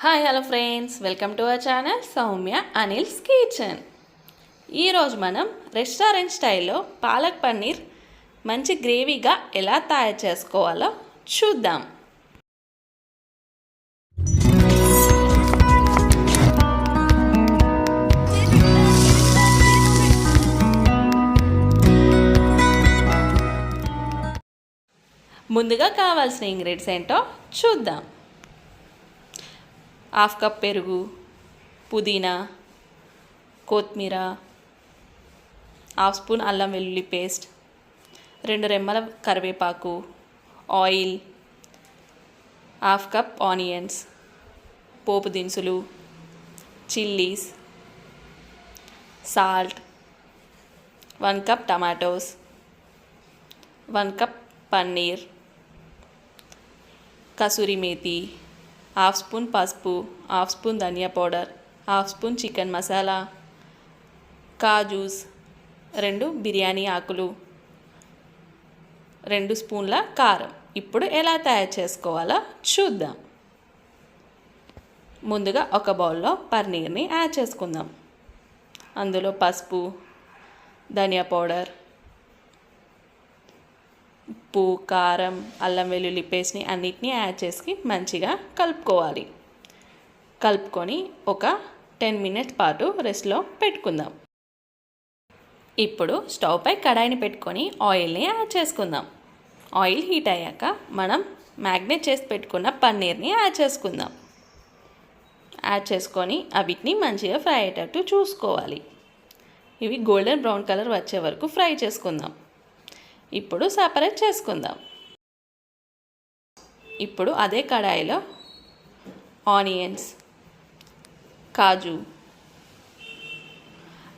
Hi hello friends, welcome to our channel Soumya Anil's kitchen. ఈరోజు మనం restaurant స్టైల్లో పాలక్ పన్నీర్ మంచి గ్రేవీగా ఎలా తయారు చేసుకోవాలో చూద్దాం. ముందుగా కావాల్సిన ఇంగ్రీడియంట్స్ ఏంటో చూద్దాం. హాఫ్ కప్ పెరుగు, పుదీనా, కొత్తిమీర, హాఫ్ స్పూన్ అల్లం వెల్లుల్లి పేస్ట్, 2 రెమ్మల కరివేపాకు, ఆయిల్, హాఫ్ కప్ ఆనియన్స్, పోపు దినుసులు, chillies, salt, 1 cup tomatoes, 1 cup paneer, kasuri methi, half spoon పసుపు, half spoon dhaniya powder, half spoon chicken masala, కాజూస్, 2 బిర్యానీ ఆకులు, 2 స్పూన్ల కారం. ఇప్పుడు ఎలా తయారు చేసుకోవాలో చూద్దాం. ముందుగా ఒక బౌల్లో పన్నీర్ని యాడ్ చేసుకుందాం. అందులో పసుపు, ధనియా పౌడర్, ఉప్పు, కారం, అల్లం వెల్లుల్లి పేస్ట్ని అన్నిటినీ యాడ్ చేసి మంచిగా కలుపుకోవాలి. కలుపుకొని ఒక 10 మినిట్స్ పాటు రెస్ట్లో పెట్టుకుందాం. ఇప్పుడు స్టవ్ పై కడాయిని పెట్టుకొని ఆయిల్ని యాడ్ చేసుకుందాం. ఆయిల్ హీట్ అయ్యాక మనం మ్యాగ్నేట్ చేసి పెట్టుకున్న పన్నీర్ని యాడ్ చేసుకుందాం. యాడ్ చేసుకొని వీటిని మంచిగా ఫ్రై అయ్యేటట్టు చూసుకోవాలి. ఇవి గోల్డెన్ బ్రౌన్ కలర్ వచ్చే వరకు ఫ్రై చేసుకుందాం. ఇప్పుడు సపరేట్ చేసుకుందాం. ఇప్పుడు అదే కడాయిలో ఆనియన్స్, కాజు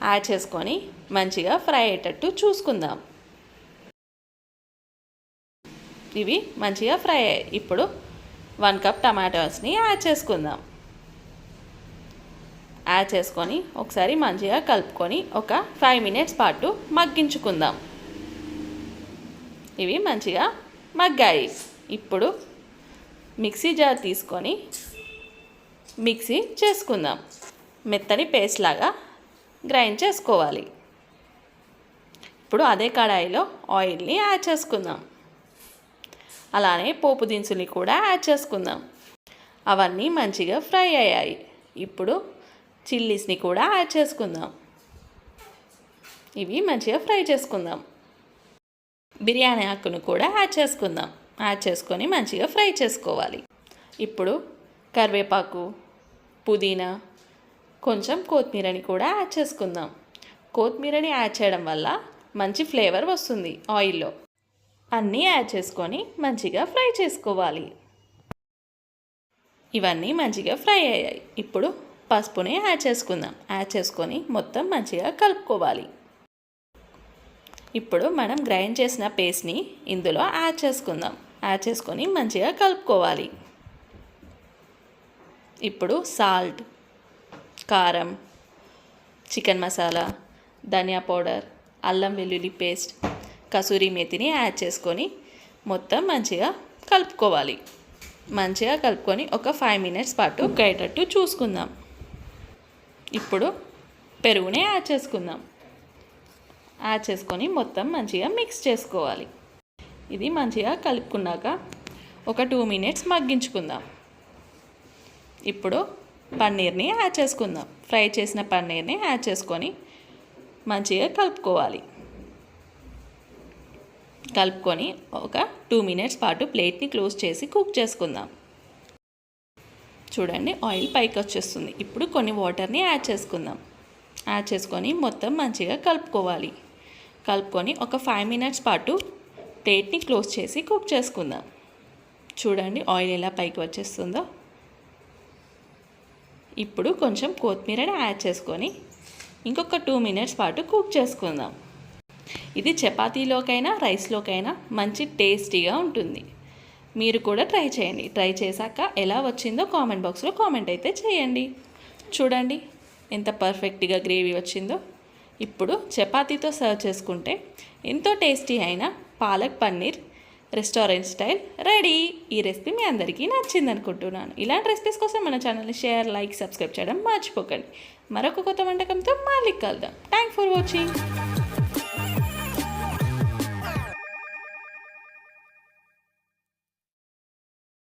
యాడ్ చేసుకొని మంచిగా ఫ్రై అయ్యేటట్టు చూసుకుందాం. ఇవి మంచిగా ఫ్రై అయ్యాయి. ఇప్పుడు 1 కప్ టమాటోస్ని యాడ్ చేసుకుందాం. యాడ్ చేసుకొని ఒకసారి మంచిగా కలుపుకొని ఒక 5 మినిట్స్ పాటు మగ్గించుకుందాం. ఇవి మంచిగా మగ్గాయి. ఇప్పుడు మిక్సీ జార్ తీసుకొని మిక్సీ చేసుకుందాం. మెత్తని పేస్ట్ లాగా గ్రైండ్ చేసుకోవాలి. ఇప్పుడు అదే కడాయిలో ఆయిల్ని యాడ్ చేసుకుందాం. అలానే పోపు దినుసుల్ని కూడా యాడ్ చేసుకుందాం. అవన్నీ మంచిగా ఫ్రై అయ్యాయి. ఇప్పుడు చిల్లీస్ని కూడా యాడ్ చేసుకుందాం. ఇవి మంచిగా ఫ్రై చేసుకుందాం. బిర్యానీ ఆకును కూడా యాడ్ చేసుకుందాం. యాడ్ చేసుకొని మంచిగా ఫ్రై చేసుకోవాలి. ఇప్పుడు కరివేపాకు, పుదీనా, కొంచెం కొత్తిమీరని కూడా యాడ్ చేసుకుందాం. కొత్తిమీరని యాడ్ చేయడం వల్ల మంచి ఫ్లేవర్ వస్తుంది ఆయిల్లో. అన్నీ యాడ్ చేసుకొని మంచిగా ఫ్రై చేసుకోవాలి. ఇవన్నీ మంచిగా ఫ్రై అయ్యాయి. ఇప్పుడు పసుపుని యాడ్ చేసుకుందాం. యాడ్ చేసుకొని మొత్తం మంచిగా కలుపుకోవాలి. ఇప్పుడు మనం గ్రైండ్ చేసిన పేస్ట్ని ఇందులో యాడ్ చేసుకుందాం. యాడ్ చేసుకొని మంచిగా కలుపుకోవాలి. ఇప్పుడు సాల్ట్, కారం, చికెన్ మసాలా, ధనియా పౌడర్, అల్లం వెల్లుల్లి పేస్ట్, కసూరి మేతిని యాడ్ చేసుకొని మొత్తం మంచిగా కలుపుకోవాలి. మంచిగా కలుపుకొని ఒక 5 మినిట్స్ పాటు ఉడికేటట్టు చూసుకుందాం. ఇప్పుడు పెరుగుని యాడ్ చేసుకుందాం. యాడ్ చేసుకొని మొత్తం మంచిగా మిక్స్ చేసుకోవాలి. ఇది మంచిగా కలుపుకున్నాక ఒక 2 మినిట్స్ మగ్గించుకుందాం. ఇప్పుడు పన్నీర్ని యాడ్ చేసుకుందాం. ఫ్రై చేసిన పన్నీర్ని యాడ్ చేసుకొని మంచిగా కలుపుకోవాలి. కలుపుకొని ఒక 2 మినిట్స్ పాటు ప్లేట్ని క్లోజ్ చేసి కుక్ చేసుకుందాం. చూడండి, ఆయిల్ పైకి వచ్చేస్తుంది. ఇప్పుడు కొన్ని వాటర్ని యాడ్ చేసుకుందాం. యాడ్ చేసుకొని మొత్తం మంచిగా కలుపుకోవాలి. కలుపుకొని ఒక 5 మినిట్స్ పాటు ప్లేట్ని క్లోజ్ చేసి కుక్ చేసుకుందాం. చూడండి, ఆయిల్ ఎలా పైకి వచ్చేస్తుందో. ఇప్పుడు కొంచెం కొత్తిమీరని యాడ్ చేసుకొని ఇంకొక 2 మినిట్స్ పాటు కుక్ చేసుకుందాం. ఇది చపాతీలోకైనా రైస్లోకైనా మంచి టేస్టీగా ఉంటుంది. మీరు కూడా ట్రై చేయండి. ట్రై చేశాక ఎలా వచ్చిందో కామెంట్ బాక్స్లో కామెంట్ అయితే చేయండి. చూడండి ఎంత పర్ఫెక్ట్గా గ్రేవీ వచ్చిందో. ఇప్పుడు చపాతీతో సర్వ్ చేసుకుంటే ఎంతో టేస్టీ అయిన palak paneer restaurant style ready. ఈ రెసిపీ మీ అందరికీ నచ్చింది అనుకుంటున్నాను. ఇలాంటి రెసిపీస్ కోసం మన ఛానల్ని షేర్, లైక్, సబ్స్క్రైబ్ చేయడం మర్చిపోకండి. మరొక కొత్త వంటకంతో మళ్ళీ కలుద్దాం. Thanks for watching.